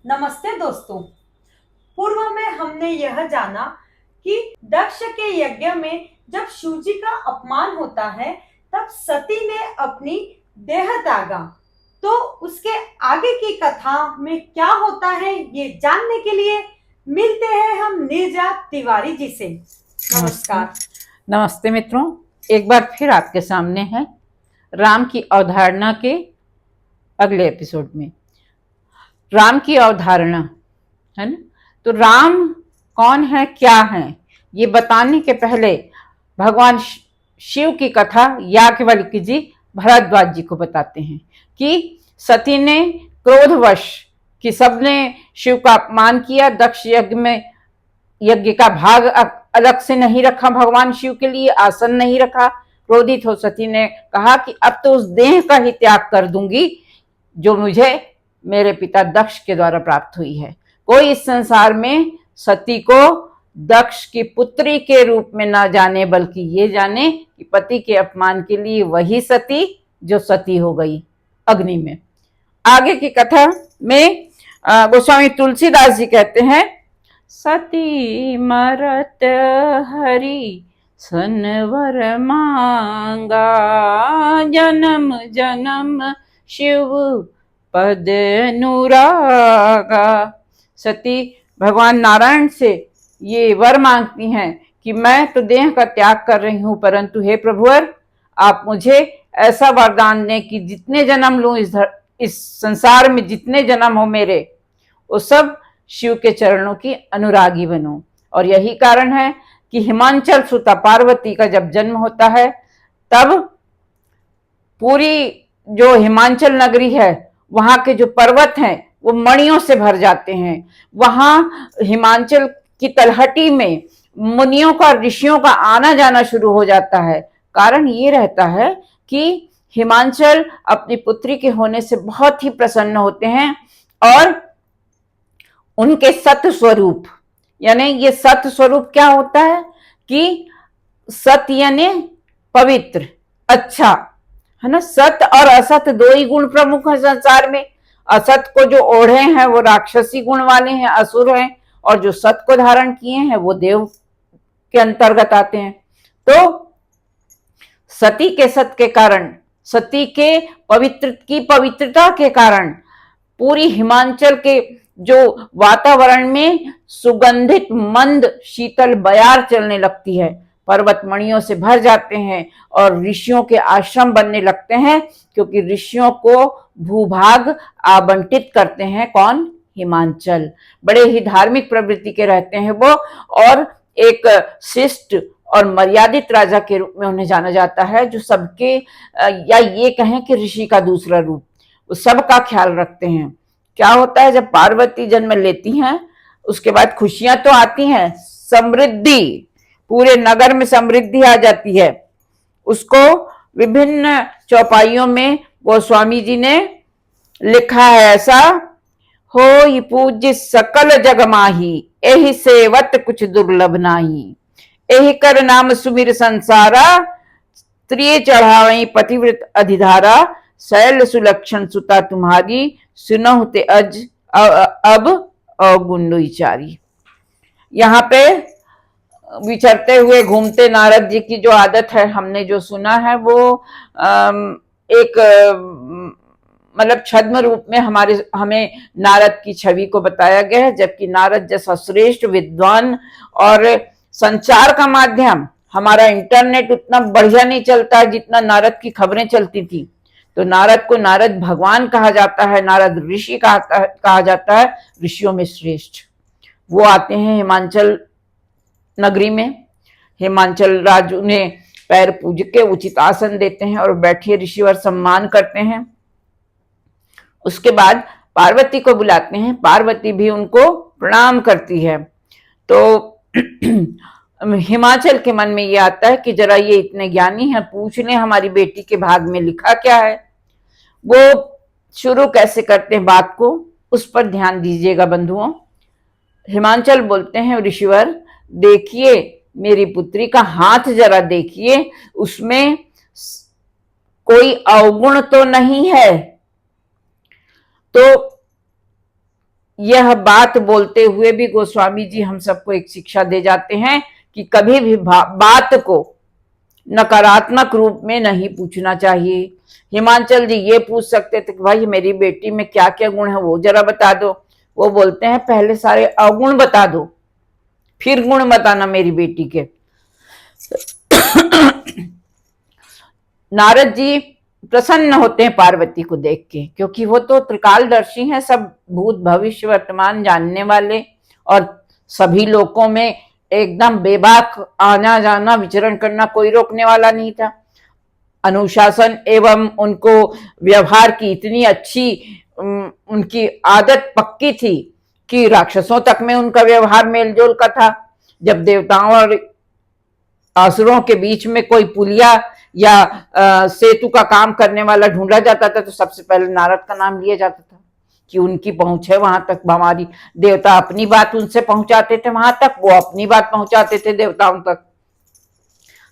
नमस्ते दोस्तों। पूर्व में हमने यह जाना कि दक्ष के यज्ञ में जब शिव जी का अपमान होता है तब सती ने अपनी देह त्यागा। तो उसके आगे की कथा में क्या होता है ये जानने के लिए मिलते हैं हम नीरजा तिवारी जी से। नमस्कार। नमस्ते मित्रों, एक बार फिर आपके सामने है राम की अवधारणा के अगले एपिसोड में। राम की अवधारणा है ना, तो राम कौन है, क्या है, ये बताने के पहले भगवान शिव की कथा याज्ञवल्क्य जी भरद्वाज जी को बताते हैं कि सती ने क्रोधवश कि सबने शिव का अपमान किया, दक्ष यज्ञ में यज्ञ का भाग अलग से नहीं रखा, भगवान शिव के लिए आसन नहीं रखा। क्रोधित हो सती ने कहा कि अब तो उस देह का ही त्याग कर दूंगी जो मुझे मेरे पिता दक्ष के द्वारा प्राप्त हुई है। कोई इस संसार में सती को दक्ष की पुत्री के रूप में ना जाने, बल्कि ये जाने कि पति के अपमान के लिए वही सती जो सती हो गई अग्नि में। आगे की कथा में गोस्वामी तुलसीदास जी कहते हैं, सती मरत हरि सनवर मांगा, जन्म जन्म शिव पद अनुरागा। सती भगवान नारायण से ये वर मांगती हैं कि मैं तो देह का त्याग कर रही हूं, परंतु हे प्रभुवर, आप मुझे ऐसा वरदान दें कि जितने जन्म लूं इस संसार में, जितने जन्म हो मेरे, वो सब शिव के चरणों की अनुरागी बनूं। और यही कारण है कि हिमांचल सुता पार्वती का जब जन्म होता है तब पूरी जो हिमांचल नगरी है, वहां के जो पर्वत हैं वो मणियों से भर जाते हैं। वहां हिमांचल की तलहटी में मुनियों का, ऋषियों का आना जाना शुरू हो जाता है। कारण ये रहता है कि हिमांचल अपनी पुत्री के होने से बहुत ही प्रसन्न होते हैं और उनके सत स्वरूप, यानी ये सत स्वरूप क्या होता है कि सत यानी पवित्र, अच्छा है ना। सत और असत दो ही गुण प्रमुख है संसार में। असत को जो ओढ़े हैं वो राक्षसी गुण वाले हैं, असुर हैं, और जो सत को धारण किए हैं वो देव के अंतर्गत आते हैं। तो सती के सत के कारण, सती के पवित्रता के कारण पूरी हिमांचल के जो वातावरण में सुगंधित मंद शीतल बयार चलने लगती है, पर्वत मणियों से भर जाते हैं और ऋषियों के आश्रम बनने लगते हैं, क्योंकि ऋषियों को भूभाग आवंटित करते हैं कौन? हिमांचल। बड़े ही धार्मिक प्रवृत्ति के रहते हैं वो, और एक शिष्ट और मर्यादित राजा के रूप में उन्हें जाना जाता है, जो सबके या ये कहें कि ऋषि का दूसरा रूप, वो सबका ख्याल रखते हैं। क्या होता है, जब पार्वती जन्म लेती हैं उसके बाद खुशियां तो आती हैं, समृद्धि, पूरे नगर में समृद्धि आ जाती है। उसको विभिन्न चौपाइयों में गोस्वामी जी ने लिखा है ऐसा, हो ये पूज्य सकल जग माही, एहि सेवत कुछ दुर्लभ नाही, एहि कर नाम सुमिर संसारा, त्रिय चढ़ावई पतिव्रत अधिधारा, शैल सुलक्षण सुता तुम्हारी, सुनहुते अज अब अवगुण विचारी। यहाँ पे विचरते हुए घूमते नारद जी की जो आदत है, हमने जो सुना है वो एक मतलब छद्म रूप में हमें नारद की छवि को बताया गया है। जबकि नारद जैसा श्रेष्ठ विद्वान और संचार का माध्यम, हमारा इंटरनेट उतना बढ़िया नहीं चलता है जितना नारद की खबरें चलती थी। तो नारद को नारद भगवान कहा जाता है, नारद ऋषि कहा जाता है, ऋषियों में श्रेष्ठ। वो आते हैं हिमांचल नगरी में, हिमांचल राज उन्हें पैर पूज के उचित आसन देते हैं और बैठे ऋषिवर सम्मान करते हैं। उसके बाद पार्वती को बुलाते हैं, पार्वती भी उनको प्रणाम करती है। तो हिमाचल के मन में ये आता है कि जरा ये इतने ज्ञानी हैं, पूछ लें हमारी बेटी के भाग में लिखा क्या है। वो शुरू कैसे करते हैं बात को, उस पर ध्यान दीजिएगा बंधुओं। हिमांचल बोलते हैं, ऋषिवर देखिए मेरी पुत्री का हाथ जरा देखिए, उसमें कोई अवगुण तो नहीं है। तो यह बात बोलते हुए भी गोस्वामी जी हम सबको एक शिक्षा दे जाते हैं कि कभी भी बात को नकारात्मक रूप में नहीं पूछना चाहिए। हिमांचल जी ये पूछ सकते थे कि भाई मेरी बेटी में क्या क्या गुण है वो जरा बता दो। वो बोलते हैं पहले सारे अवगुण बता दो, फिर गुण बताना मेरी बेटी के। नारद जी प्रसन्न होते हैं पार्वती को देख के, क्योंकि वो तो त्रिकालदर्शी हैं, सब भूत भविष्य वर्तमान जानने वाले, और सभी लोकों में एकदम बेबाक आना जाना विचरण करना, कोई रोकने वाला नहीं था। अनुशासन एवं उनको व्यवहार की इतनी अच्छी उनकी आदत पक्की थी कि राक्षसों तक में उनका व्यवहार मेलजोल का था। जब देवताओं और असुरों के बीच में कोई पुलिया या सेतु का काम करने वाला ढूंढा जाता था तो सबसे पहले नारद का नाम लिया जाता था कि उनकी पहुंच है वहां तक। हमारी देवता अपनी बात उनसे पहुंचाते थे वहां तक, वो अपनी बात पहुंचाते थे देवताओं तक।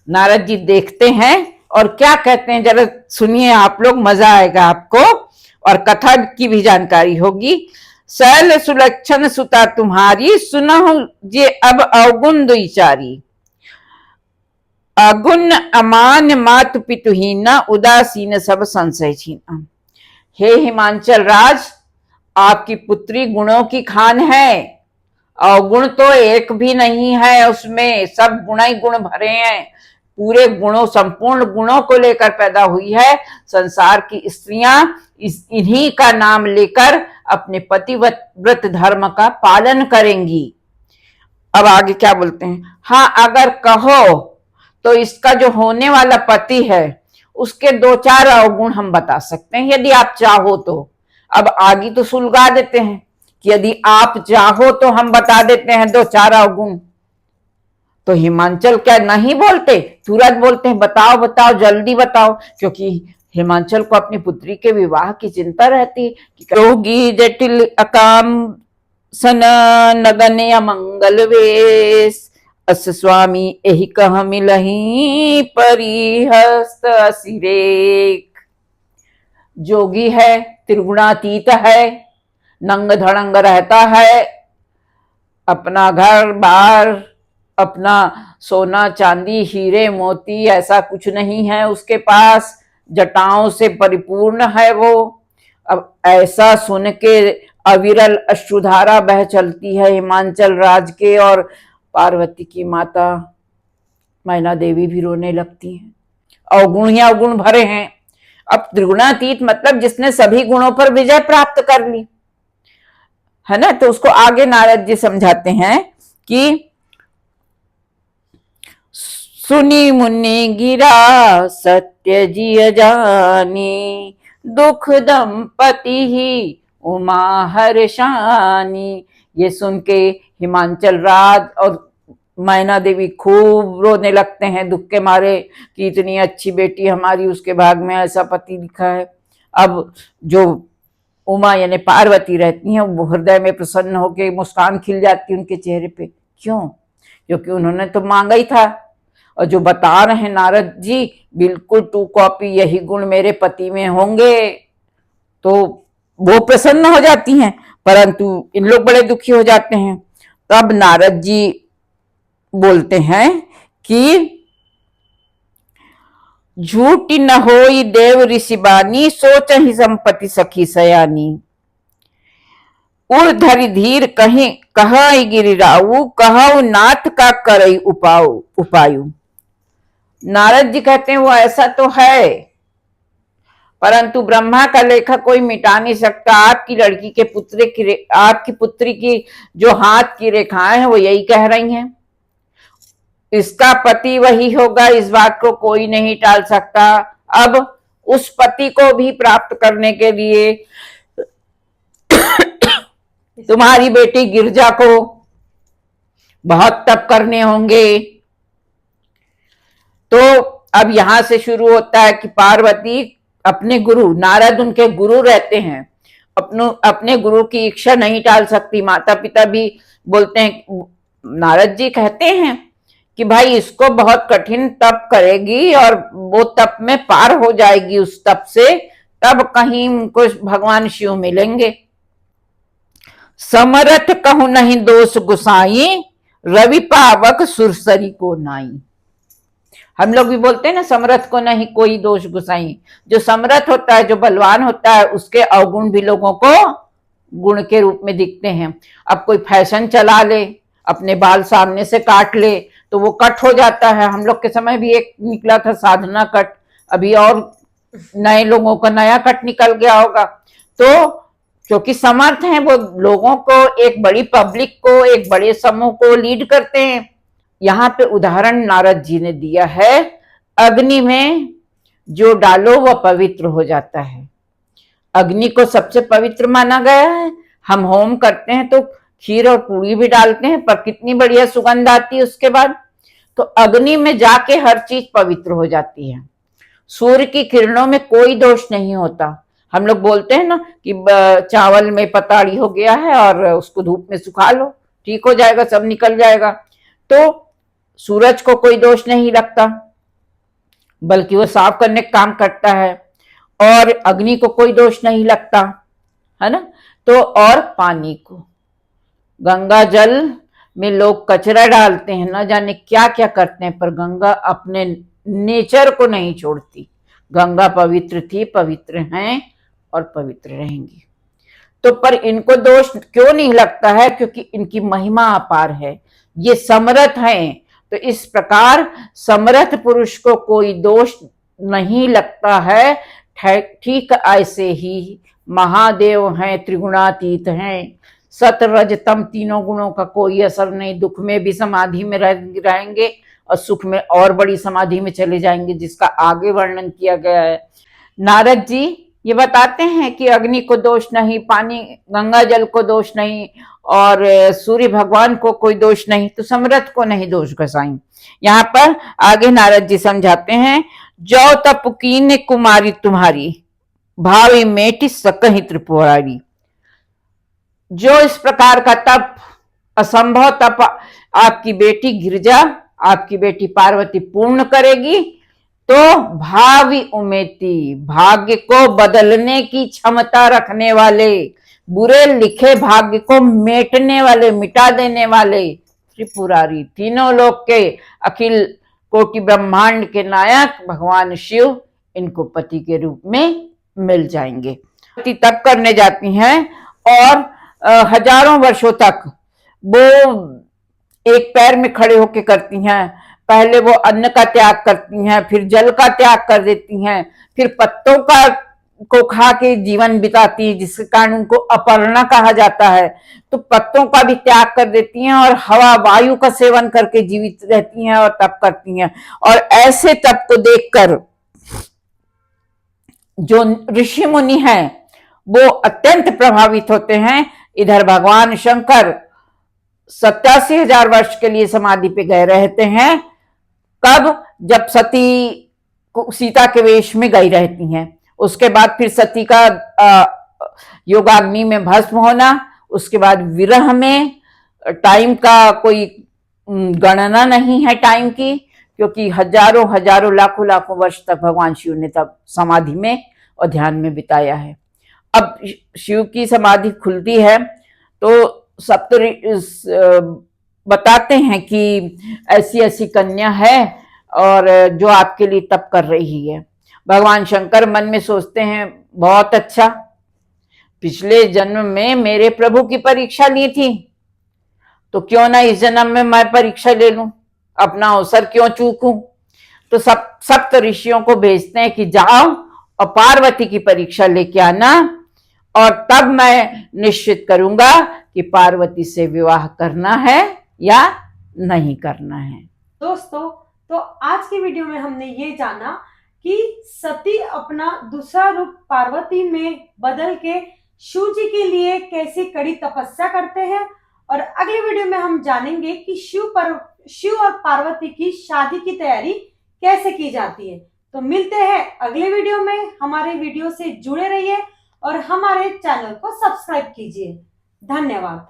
नारद जी देखते हैं और क्या कहते हैं जरा सुनिए आप लोग, मजा आएगा आपको और कथा की भी जानकारी होगी। शैल सुलक्षण सुता तुम्हारी, सुनहु जे अब अवगुण दुईचारी। अगुण अमान मात पितुहीना, उदासीन सब संशय छीना। हे हिमांचल राज, आपकी पुत्री गुणों की खान है, अवगुण तो एक भी नहीं है उसमें, सब गुण ही गुण भरे हैं। पूरे गुणों, संपूर्ण गुणों को लेकर पैदा हुई है। संसार की स्त्रियां इन्हीं का नाम लेकर अपने पतिव्रत धर्म का पालन करेंगी। अब आगे क्या बोलते हैं, हाँ अगर कहो तो इसका जो होने वाला पति है उसके दो चार अवगुण हम बता सकते हैं यदि आप चाहो तो। अब आगे तो सुलगा देते हैं कि यदि आप चाहो तो हम बता देते हैं दो चार अवगुण। तो हिमांचल क्या नहीं बोलते, तुरंत बोलते हैं बताओ बताओ जल्दी बताओ, क्योंकि हिमांचल को अपनी पुत्री के विवाह की चिंता रहती कि योगी जटिल अकाम सन नगन मंगल वेश, अस स्वामी एहि कह मिलही परिहस्त असिरेक। जोगी है, त्रिगुणातीत है, नंग धड़ंग रहता है, अपना घर बार, अपना सोना चांदी हीरे मोती ऐसा कुछ नहीं है उसके पास, जटाओं से परिपूर्ण है वो। अब ऐसा सुन के अविरल अश्रुधारा बह चलती है हिमांचल राज के, और पार्वती की माता मैना देवी भी रोने लगती है। अवगुण ही अवगुण भरे हैं। अब त्रिगुणातीत मतलब जिसने सभी गुणों पर विजय प्राप्त कर ली है ना। तो उसको आगे नारद जी समझाते हैं कि सुनी मुनि गिरा सत्य जिय जानी, दुख दंपति ही उमा हर्षानी। ये सुन के हिमांचल राज और मैना देवी खूब रोने लगते हैं दुख के मारे कि इतनी अच्छी बेटी हमारी, उसके भाग में ऐसा पति लिखा है। अब जो उमा यानी पार्वती रहती हैं वो हृदय में प्रसन्न होकर मुस्कान खिल जाती है उनके चेहरे पे। क्यों? क्योंकि उन्होंने तो मांगा ही था, और जो बता रहे हैं नारद जी बिल्कुल 2 कॉपी यही गुण मेरे पति में होंगे, तो वो प्रसन्न हो जाती हैं। परंतु इन लोग बड़े दुखी हो जाते हैं। तब नारद जी बोलते हैं कि झूठ न होई देव ऋषि बानी, सोच ही संपत्ति सखी सयानी। उर धरि धीर कहीं कह गिरिराऊ, कहु नाथ का करई उपायु। नारद जी कहते हैं वो ऐसा तो है, परंतु ब्रह्मा का लेखा कोई मिटा नहीं सकता। आपकी लड़की के आपकी पुत्री की जो हाथ की रेखाएं हैं वो यही कह रही हैं, इसका पति वही होगा, इस बात को कोई नहीं टाल सकता। अब उस पति को भी प्राप्त करने के लिए तुम्हारी बेटी गिरजा को बहुत तप करने होंगे। तो अब यहां से शुरू होता है कि पार्वती अपने गुरु, नारद उनके गुरु रहते हैं, अपने गुरु की इच्छा नहीं टाल सकती। माता पिता भी बोलते हैं, नारद जी कहते हैं कि भाई इसको बहुत कठिन तप करेगी और वो तप में पार हो जाएगी, उस तप से तब कहीं उनको भगवान शिव मिलेंगे। समरथ कहूं नहीं दोष गुसाई, रवि पावक सुरसरी को नाई। हम लोग भी बोलते हैं ना, समरथ को नहीं कोई दोष गुसाई। जो समरथ होता है, जो बलवान होता है, उसके अवगुण भी लोगों को गुण के रूप में दिखते हैं। अब कोई फैशन चला ले, अपने बाल सामने से काट ले, तो वो कट हो जाता है। हम लोग के समय भी एक निकला था साधना कट, अभी और नए लोगों का नया कट निकल गया होगा। तो क्योंकि समर्थ हैं, वो लोगों को, एक बड़ी पब्लिक को, एक बड़े समूह को लीड करते हैं। यहाँ पे उदाहरण नारद जी ने दिया है, अग्नि में जो डालो वह पवित्र हो जाता है। अग्नि को सबसे पवित्र माना गया है। हम होम करते हैं तो खीर और पूरी भी डालते हैं, पर कितनी बढ़िया सुगंध आती है उसके बाद। तो अग्नि में जाके हर चीज पवित्र हो जाती है। सूर्य की किरणों में कोई दोष नहीं होता। हम लोग बोलते हैं ना कि चावल में पताड़ी हो गया है और उसको धूप में सुखा लो, ठीक हो जाएगा, सब निकल जाएगा। तो सूरज को कोई दोष नहीं लगता, बल्कि वो साफ करने का काम करता है। और अग्नि को कोई दोष नहीं लगता, है ना। तो और पानी को, गंगा जल में लोग कचरा डालते हैं, ना जाने क्या क्या करते हैं, पर गंगा अपने नेचर को नहीं छोड़ती। गंगा पवित्र थी, पवित्र हैं और पवित्र रहेंगी। तो पर इनको दोष क्यों नहीं लगता है? क्योंकि इनकी महिमा अपार है, ये समर्थ हैं। तो इस प्रकार समर्थ पुरुष को कोई दोष नहीं लगता है। ठीक ऐसे ही महादेव हैं, त्रिगुणातीत हैं, सत रज तम तीनों गुणों का कोई असर नहीं। दुख में भी समाधि में रहेंगे और सुख में और बड़ी समाधि में चले जाएंगे, जिसका आगे वर्णन किया गया है। नारद जी ये बताते हैं कि अग्नि को दोष नहीं, पानी गंगा जल को दोष नहीं, और सूर्य भगवान को कोई दोष नहीं, तो समर्थ को नहीं दोष घसाई। यहाँ पर आगे नारद जी समझाते हैं, जो तप कीन कुमारी तुम्हारी, भावी मेटी सकहि त्रिपुरारी। जो इस प्रकार का तप, असंभव तप आपकी बेटी गिरजा, आपकी बेटी पार्वती पूर्ण करेगी, तो भावी उमेती, भाग्य को बदलने की क्षमता रखने वाले, बुरे लिखे भाग्य को मेटने वाले, मिटा देने वाले त्रिपुरारी, तीनों लोक के, अखिल कोटि ब्रह्मांड के नायक भगवान शिव इनको पति के रूप में मिल जाएंगे। तप करने जाती हैं और हजारों वर्षों तक वो एक पैर में खड़े होकर करती हैं। पहले वो अन्न का त्याग करती हैं, फिर जल का त्याग कर देती हैं, फिर पत्तों को खा के जीवन बिताती है, जिसके कारण उनको अपर्णा कहा जाता है। तो पत्तों का भी त्याग कर देती हैं और हवा वायु का सेवन करके जीवित रहती हैं और तप करती हैं। और ऐसे तप को देखकर जो ऋषि मुनि हैं वो अत्यंत प्रभावित होते हैं। इधर भगवान शंकर 87,000 वर्ष के लिए समाधि पे गए रहते हैं। कब? जब सती सीता के वेश में गई रहती हैं। उसके बाद फिर सती का योगाग्नि में भस्म होना, उसके बाद विरह में, टाइम का कोई गणना नहीं है टाइम की, क्योंकि हजारों लाखों वर्ष तक भगवान शिव ने तब समाधि में और ध्यान में बिताया है। अब शिव की समाधि खुलती है तो बताते हैं कि ऐसी ऐसी कन्या है और जो आपके लिए तप कर रही है। भगवान शंकर मन में सोचते हैं, बहुत अच्छा, पिछले जन्म में मेरे प्रभु की परीक्षा ली थी, तो क्यों ना इस जन्म में मैं परीक्षा ले लूं, अपना अवसर क्यों चूकूं। तो सप्त ऋषियों को भेजते हैं कि जाओ और पार्वती की परीक्षा लेके आना, और तब मैं निश्चित करूंगा कि पार्वती से विवाह करना है या नहीं करना है। दोस्तों, तो आज की वीडियो में हमने ये जाना कि सती अपना दूसरा रूप पार्वती में बदल के शिव जी के लिए कैसी कड़ी तपस्या करते हैं, और अगली वीडियो में हम जानेंगे कि शिव और पार्वती की शादी की तैयारी कैसे की जाती है। तो मिलते हैं अगले वीडियो में। हमारे वीडियो से जुड़े रहिए और हमारे चैनल को सब्सक्राइब कीजिए। धन्यवाद।